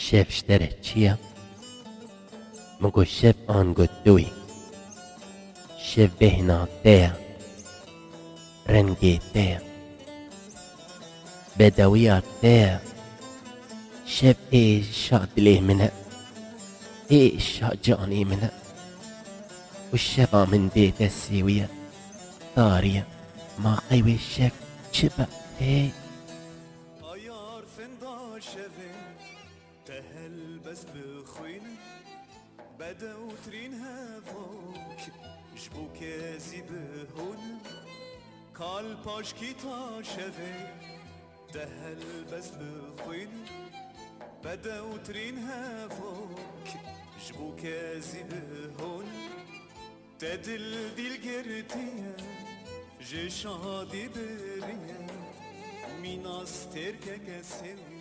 شف اشترى چیه؟ مگو شف آنگو دوی شف بهنا ده رنگی ده بدویات ده شف ايش شادلي منه ايش شاجاني منه والشفا من بيت السوية طارية ما قوي الشف شبا هي ayar fenda şeve tehel bez bixwin bede utrin hevok jbu kezi bihun kal paşki ta şeve tehel bez bixwin bede utrin hevok jbu kezi bihun tedil dil gertiye je şadi beriye Minas terke kesin